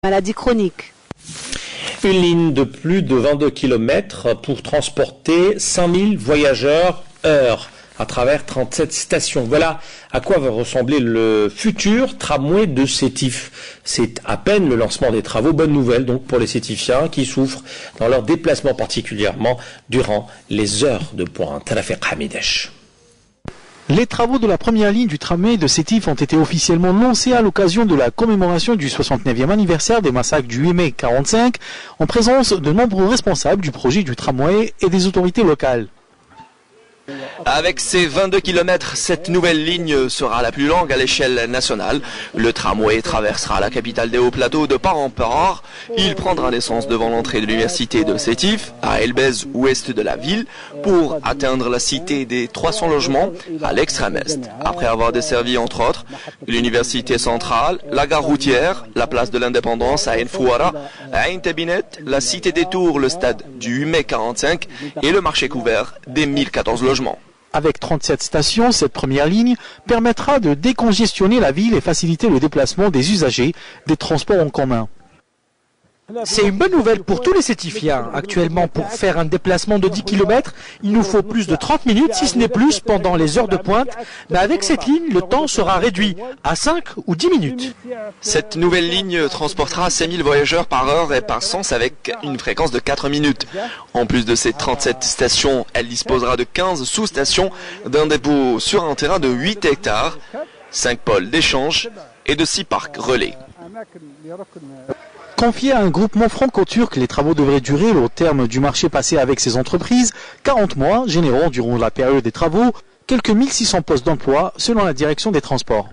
Maladie chronique. Une ligne de plus de 22 km pour transporter 5000 voyageurs heure à travers 37 stations. Voilà à quoi va ressembler le futur tramway de Sétif. C'est à peine le lancement des travaux. Bonne nouvelle donc pour les Sétifiens qui souffrent dans leur déplacement particulièrement durant les heures de pointe. Rafik Hamidesh. Les travaux de la première ligne du tramway de Sétif ont été officiellement lancés à l'occasion de la commémoration du 69e anniversaire des massacres du 8 mai 1945, en présence de nombreux responsables du projet du tramway et des autorités locales. Avec ses 22 km, cette nouvelle ligne sera la plus longue à l'échelle nationale. Le tramway traversera la capitale des Hauts-Plateaux de part en part. Il prendra naissance devant l'entrée de l'université de Sétif, à Elbez, ouest de la ville, pour atteindre la cité des 300 logements à l'extrême est. Après avoir desservi entre autres l'université centrale, la gare routière, la place de l'Indépendance à Enfouara, à Ain Tabinet, la cité des Tours, le stade du 8 mai 45 et le marché couvert des 1014 logements. Avec 37 stations, cette première ligne permettra de décongestionner la ville et faciliter le déplacement des usagers des transports en commun. C'est une bonne nouvelle pour tous les Sétifiens. Actuellement, pour faire un déplacement de 10 km, il nous faut plus de 30 minutes, si ce n'est plus, pendant les heures de pointe. Mais avec cette ligne, le temps sera réduit à 5 ou 10 minutes. Cette nouvelle ligne transportera 5000 voyageurs par heure et par sens avec une fréquence de 4 minutes. En plus de ces 37 stations, elle disposera de 15 sous-stations, d'un dépôt sur un terrain de 8 hectares, 5 pôles d'échange et de 6 parcs relais. Confiés à un groupement franco-turc, les travaux devraient durer, au terme du marché passé avec ces entreprises, 40 mois, générant durant la période des travaux quelques 1600 postes d'emploi selon la direction des transports.